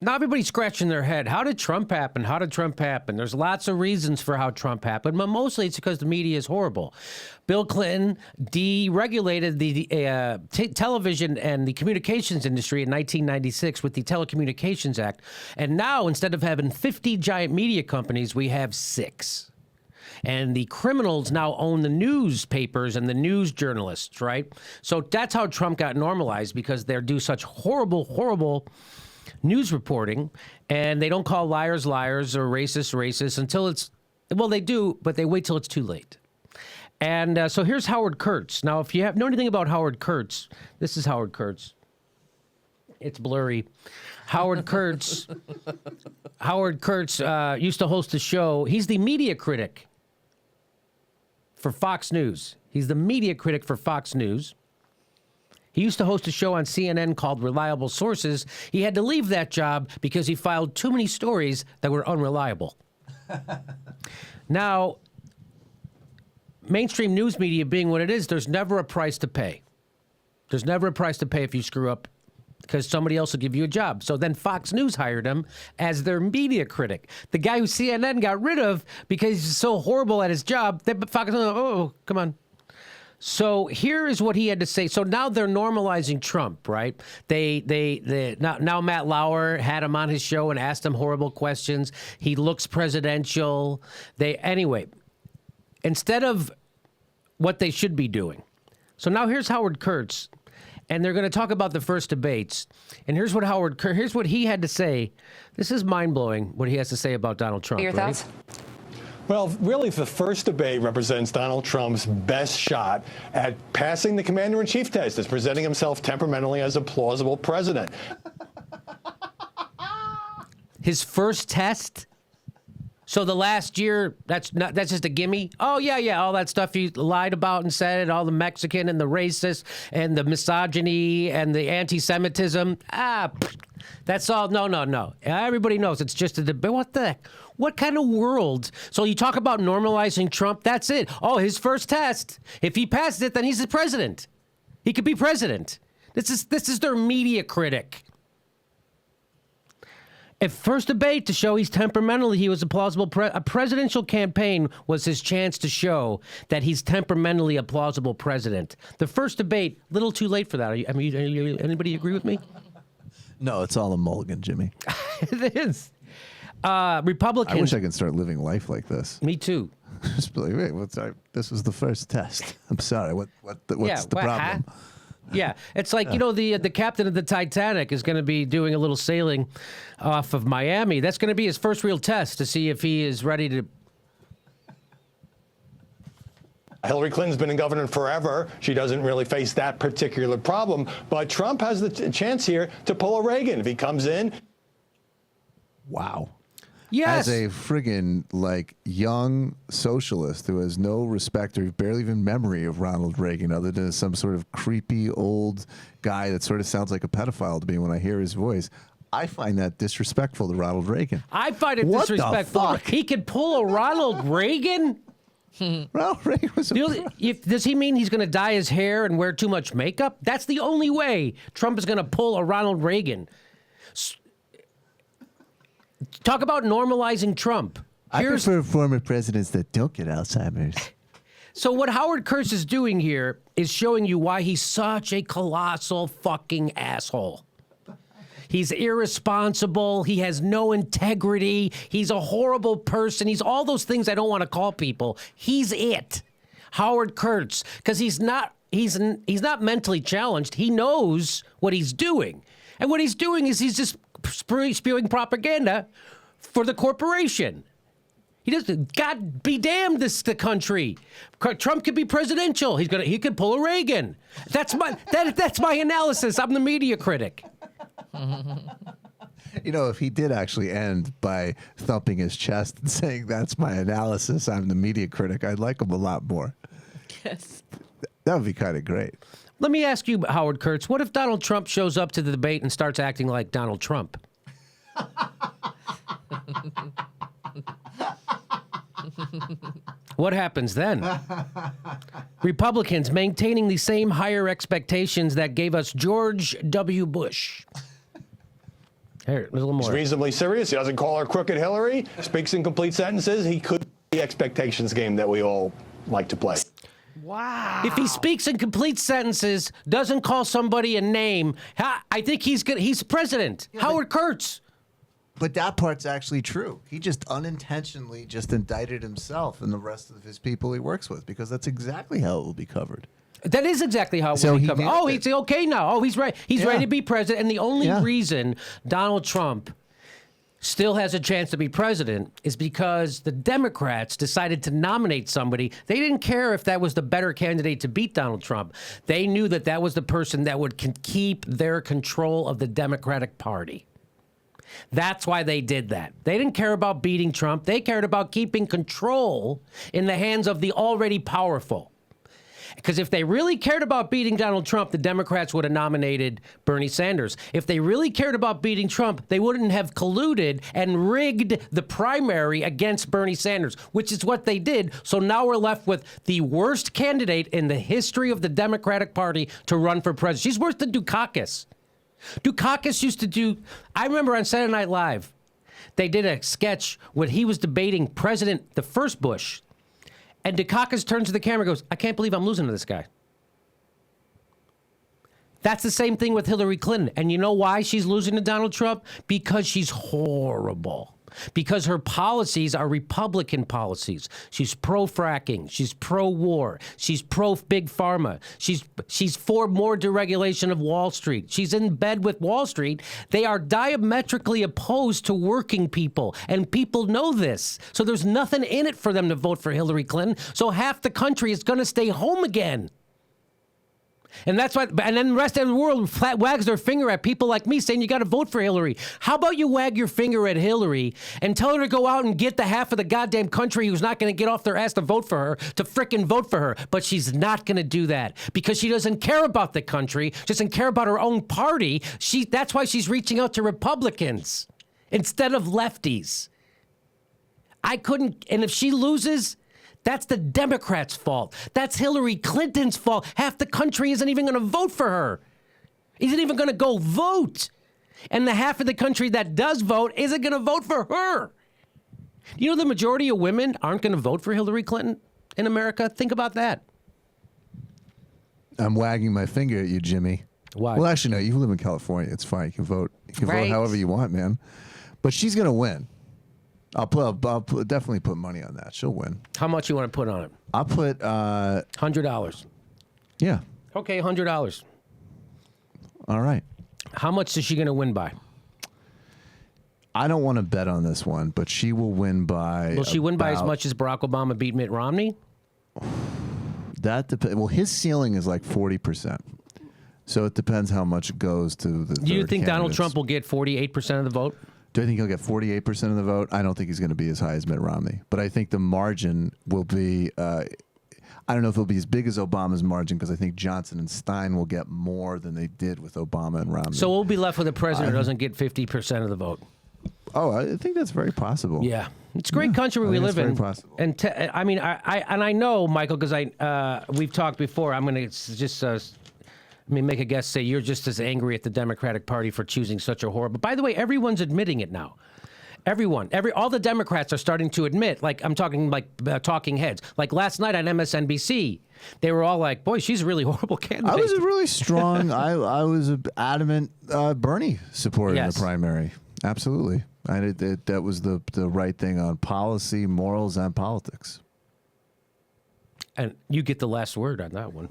Now everybody's scratching their head. How did Trump happen? How did Trump happen? There's lots of reasons for how Trump happened, but mostly it's because the media is horrible. Bill Clinton deregulated the television and the communications industry in 1996 with the Telecommunications Act. And now, instead of having 50 giant media companies, we have 6. And the criminals now own the newspapers and the news journalists, right? So that's how Trump got normalized, because they do such horrible news reporting, and they don't call liars liars or racists until it's, well, they do, but they wait till it's too late. And so here's Howard Kurtz. Now, if you know anything about Howard Kurtz, this is Howard Kurtz. It's blurry. Howard Kurtz. Howard Kurtz used to host a show. He's the media critic for Fox News. He's the media critic for Fox News. He used to host a show on CNN called Reliable Sources. He had to leave that job because he filed too many stories that were unreliable. Now, mainstream news media being what it is, there's never a price to pay. There's never a price to pay if you screw up, because somebody else will give you a job. So then Fox News hired him as their media critic. The guy who CNN got rid of because he's so horrible at his job, Fox News, oh, come on. So here is what he had to say. So now they're normalizing Trump, right? Now Matt Lauer had him on his show and asked him horrible questions. He looks presidential. Anyway, instead of what they should be doing. So now here's Howard Kurtz, and they're going to talk about the first debates. And here's what he had to say. This is mind-blowing, what he has to say about Donald Trump. Your thoughts? Well, really, the first debate represents Donald Trump's best shot at passing the commander-in-chief test, as presenting himself temperamentally as a plausible president. His first test? So the last year, that's just a gimme? Oh, yeah, all that stuff he lied about and said, all the Mexican and the racist and the misogyny and the anti-Semitism. That's all. No. Everybody knows it's just a debate. What the heck? What kind of world? So you talk about normalizing Trump, that's it. Oh, his first test. If he passes it, then he's the president. He could be president. This is their media critic. At first debate to show he's temperamentally, he was a plausible a presidential campaign was his chance to show that he's temperamentally a plausible president. The first debate, a little too late for that. Anybody agree with me? No, it's all a mulligan, Jimmy. It is. Republicans. I wish I could start living life like this. Me too. Just be like, wait, this was the first test. I'm sorry. What's the problem? Yeah, it's like, the captain of the Titanic is going to be doing a little sailing off of Miami. That's going to be his first real test to see if he is ready to. Hillary Clinton's been in government forever. She doesn't really face that particular problem. But Trump has the chance here to pull a Reagan if he comes in. Wow. Yes. As a friggin' young socialist who has no respect or barely even memory of Ronald Reagan, other than some sort of creepy old guy that sort of sounds like a pedophile to me when I hear his voice, I find that disrespectful to Ronald Reagan. I find it disrespectful. What the fuck? He could pull a Ronald Reagan? Ronald Reagan was does he mean he's going to dye his hair and wear too much makeup? That's the only way Trump is going to pull a Ronald Reagan. Talk about normalizing Trump. I prefer former presidents that don't get Alzheimer's. So what Howard Kurtz is doing here is showing you why he's such a colossal fucking asshole. He's irresponsible. He has no integrity. He's a horrible person. He's all those things I don't want to call people. He's it. Howard Kurtz, because he's not mentally challenged. He knows what he's doing. And what he's doing is he's just spewing propaganda for the corporation. He doesn't. God be damned, the country. Trump could be presidential. He could pull a Reagan. That's my analysis. I'm the media critic. If he did actually end by thumping his chest and saying, "That's my analysis, I'm the media critic," I'd like him a lot more. Yes. That would be kind of great. Let me ask you, Howard Kurtz, what if Donald Trump shows up to the debate and starts acting like Donald Trump? What happens then? Republicans maintaining the same higher expectations that gave us George W. Bush. Here, there's a little He's more. reasonably serious. He doesn't call her crooked Hillary. Speaks in complete sentences. He could the expectations game that we all like to play. Wow. If he speaks in complete sentences, doesn't call somebody a name, I think he's good. He's president. Yeah, Howard Kurtz. But that part's actually true. He just unintentionally just indicted himself and the rest of his people he works with, because that's exactly how it will be covered. That is exactly how it will be covered. Oh, he's okay now. Oh, he's right. He's ready to be president. And the only reason Donald Trump still has a chance to be president is because the Democrats decided to nominate somebody. They didn't care if that was the better candidate to beat Donald Trump. They knew that that was the person that would keep their control of the Democratic Party. That's why they did that. They didn't care about beating Trump. They cared about keeping control in the hands of the already powerful. Because if they really cared about beating Donald Trump, the Democrats would have nominated Bernie Sanders. If they really cared about beating Trump, they wouldn't have colluded and rigged the primary against Bernie Sanders, which is what they did. So now we're left with the worst candidate in the history of the Democratic Party to run for president. She's worse than Dukakis. Dukakis used to do, I remember on Saturday Night Live, they did a sketch when he was debating the first Bush. And Dukakis turns to the camera and goes, I can't believe I'm losing to this guy. That's the same thing with Hillary Clinton. And you know why she's losing to Donald Trump? Because she's horrible. Because her policies are Republican policies. She's pro-fracking. She's pro-war. She's pro-big pharma. She's for more deregulation of Wall Street. She's in bed with Wall Street. They are diametrically opposed to working people, and people know this. So there's nothing in it for them to vote for Hillary Clinton. So half the country is going to stay home again. And that's why, and then the rest of the world wags their finger at people like me saying you got to vote for Hillary. How about you wag your finger at Hillary and tell her to go out and get the half of the goddamn country who's not going to get off their ass to vote for her to frickin' vote for her. But she's not going to do that because she doesn't care about the country, she doesn't care about her own party. That's why she's reaching out to Republicans instead of lefties. And if she loses, that's the Democrats' fault. That's Hillary Clinton's fault. Half the country isn't even going to vote for her. Isn't even going to go vote. And the half of the country that does vote isn't going to vote for her. You know the majority of women aren't going to vote for Hillary Clinton in America? Think about that. I'm wagging my finger at you, Jimmy. Why? Well, actually, no. You live in California. It's fine. You can vote. You can vote however you want, man. But she's going to win. I'll definitely put money on that. She'll win. How much you want to put on it? I'll put $100. Yeah. Okay, $100. All right. How much is she going to win by? I don't want to bet on this one, but she will win by. Will she win by as much as Barack Obama beat Mitt Romney? That depends. Well, his ceiling is like 40%. So it depends how much it goes to the. Do you think candidates. Donald Trump will get 48% of the vote? Do I think he'll get 48% of the vote? I don't think he's going to be as high as Mitt Romney. But I think the margin will be, I don't know if it'll be as big as Obama's margin, because I think Johnson and Stein will get more than they did with Obama and Romney. So we'll be left with a president who doesn't get 50% of the vote. Oh, I think that's very possible. Yeah. It's a great country we live in. Possible. And I know, Michael, because we've talked before, I'm going to just... make a guess, say you're just as angry at the Democratic Party for choosing such a horrible... By the way, everyone's admitting it now. All the Democrats are starting to admit, like I'm talking like talking heads. Like last night on MSNBC, they were all like, boy, she's a really horrible candidate. I was a really strong, I was an adamant Bernie supporter in the primary. Absolutely. That was the right thing on policy, morals, and politics. And you get the last word on that one.